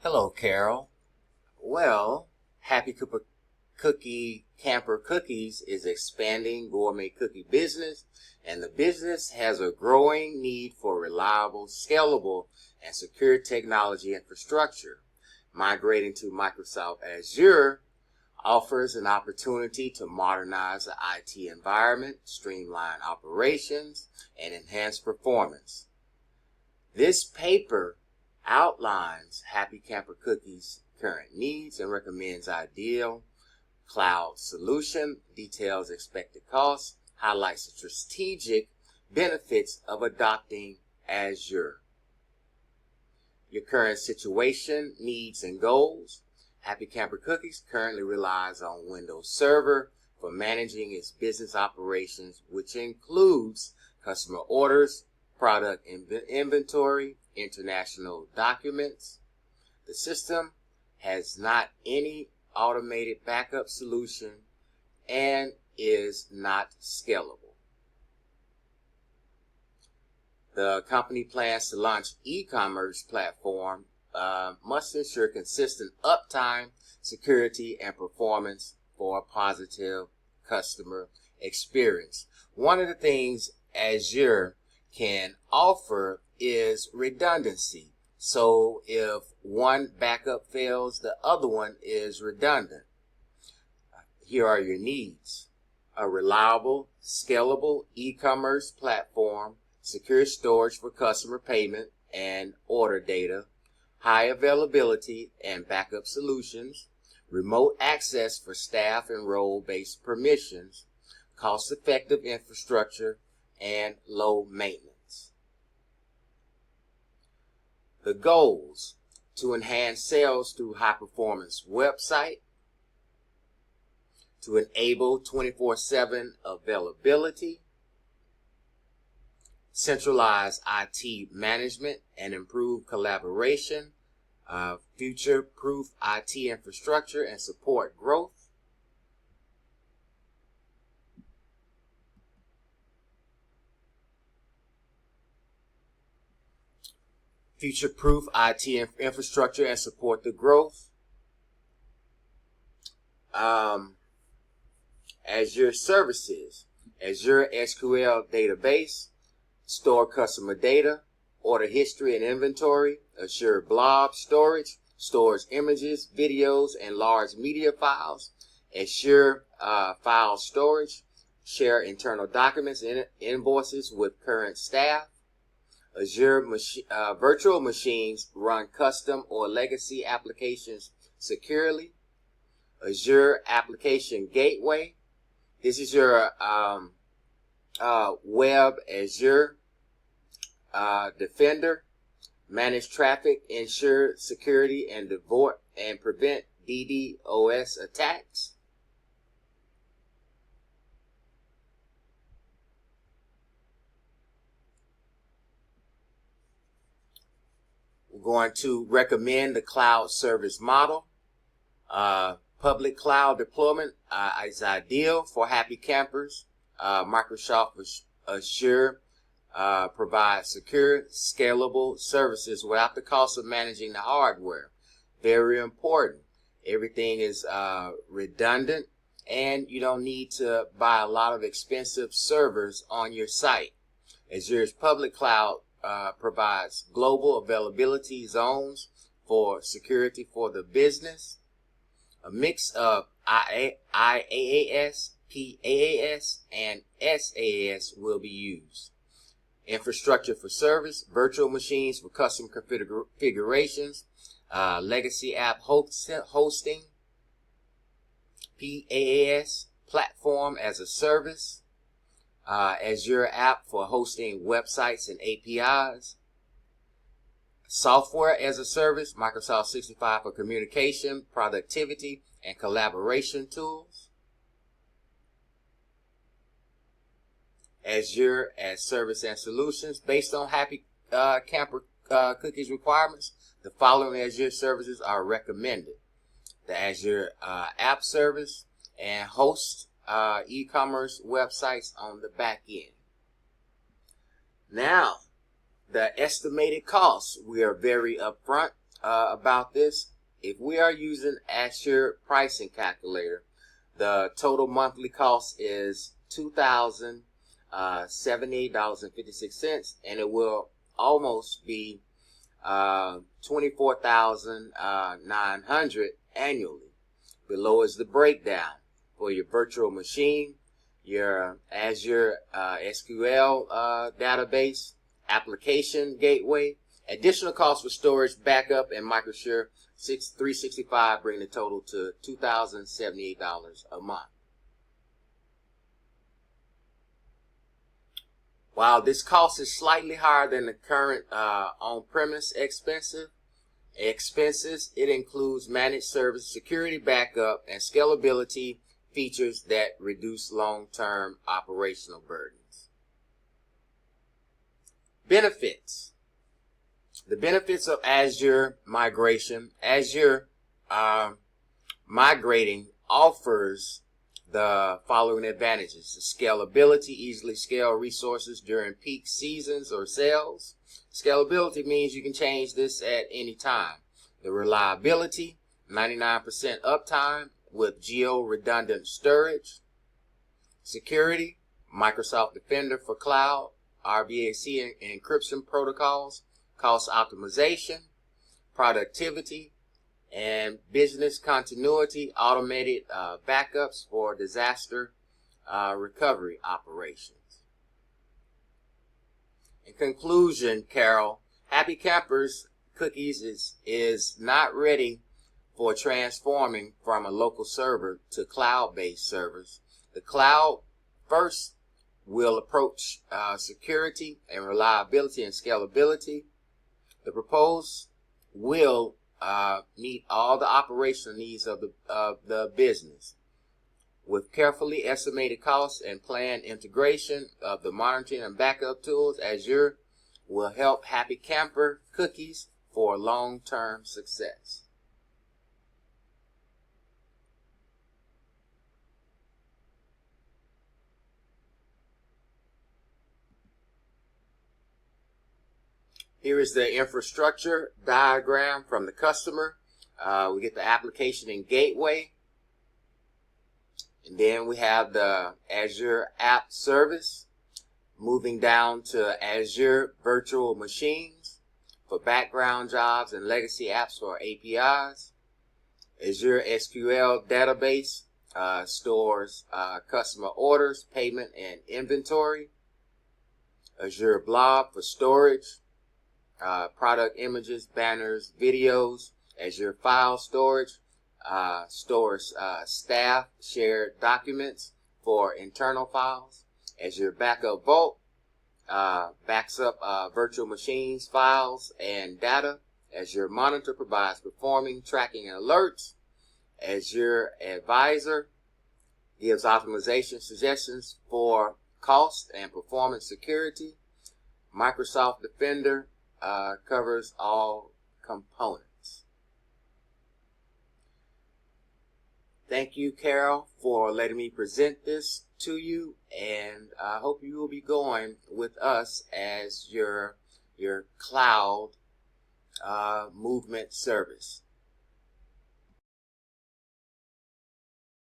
Hello, Carol. Well, Cookie Camper Cookies is expanding gourmet cookie business, and the business has a growing need for reliable, scalable, and secure technology infrastructure. Migrating to Microsoft Azure offers an opportunity to modernize the IT environment, streamline operations, and enhance performance. This paper outlines Happy Camper Cookies' current needs and recommends ideal cloud solution, details expected costs, highlights the strategic benefits of adopting Azure. Your current situation, needs, and goals. Happy Camper Cookies currently relies on Windows Server for managing its business operations, which includes customer orders, product inventory, international documents. The system has not any automated backup solution and is not scalable. The company plans to launch e-commerce platform must ensure consistent uptime, security, and performance for a positive customer experience. One of the things Azure can offer is redundancy. So if one backup fails, the other one is redundant. Here are your needs: a reliable, scalable e-commerce platform, secure storage for customer payment and order data, high availability and backup solutions, remote access for staff and role-based permissions, cost-effective infrastructure, and low maintenance. The goals: to enhance sales through high-performance website, to enable 24/7 availability, centralize IT management and improve collaboration, future-proof IT infrastructure and support growth, future-proof IT infrastructure and support the growth. Azure services: Azure SQL database, store customer data, order history and inventory. Azure blob storage, stores images, videos, and large media files. Azure file storage, share internal documents and invoices with current staff. Azure virtual machines run custom or legacy applications securely. Azure Application Gateway. This is your web Azure Defender. Manage traffic, ensure security, and prevent DDoS attacks. We're going to recommend the cloud service model. Public cloud deployment is ideal for happy campers. Microsoft Azure provides secure, scalable services without the cost of managing the hardware. Very important. Everything is redundant, and you don't need to buy a lot of expensive servers on your site. Azure's public cloud provides global availability zones for security for the business. A mix of IaaS, PaaS, and SaaS will be used. Infrastructure for service, virtual machines for custom configurations, legacy app hosting, PaaS, platform as a service, Azure app for hosting websites and APIs, software as a service, Microsoft 365 for communication, productivity, and collaboration tools. Azure as service and solutions. Based on Happy Camper Cookies requirements, the following Azure services are recommended: the Azure app service and host e-commerce websites on the back end. Now, the estimated costs, we are very upfront. about this. If we are using Azure pricing calculator, the total monthly cost is $2,078.56, and it will almost be $24,900 annually. Below is the breakdown for your virtual machine, your Azure SQL database, application gateway, additional costs for storage, backup, and Microshare 365 bring the total to $2,078 a month. While this cost is slightly higher than the current on-premise expenses, it includes managed service, security backup, and scalability features that reduce long-term operational burdens. Benefits. The benefits of Azure migration. Azure migrating offers the following advantages: the scalability, easily scale resources during peak seasons or sales. Scalability means you can change this at any time. The reliability, 99% uptime with geo-redundant storage. Security, Microsoft Defender for cloud, RBAC and encryption protocols. Cost optimization, productivity, and business continuity, automated backups for disaster recovery operations. In conclusion, Carol, Happy Campers Cookies is not ready for transforming from a local server to cloud-based servers. The cloud first will approach security and reliability and scalability. The proposed will meet all the operational needs of the business. With carefully estimated costs and planned integration of the monitoring and backup tools, Azure will help Happy Camper Cookies for long-term success. Here is the infrastructure diagram from the customer. We get the application and gateway. And then we have the Azure App Service. Moving down to Azure Virtual Machines for background jobs and legacy apps for APIs. Azure SQL Database stores customer orders, payment, and inventory. Azure Blob for storage. Product images, banners, videos. Azure File Storage stores staff shared documents for internal files. Azure Backup Vault backs up virtual machines, files, and data. Azure Monitor provides performing, tracking, and alerts. Azure Advisor gives optimization suggestions for cost and performance security. Microsoft Defender covers all components. Thank you, Carol, for letting me present this to you, and I hope you will be going with us as your cloud movement service.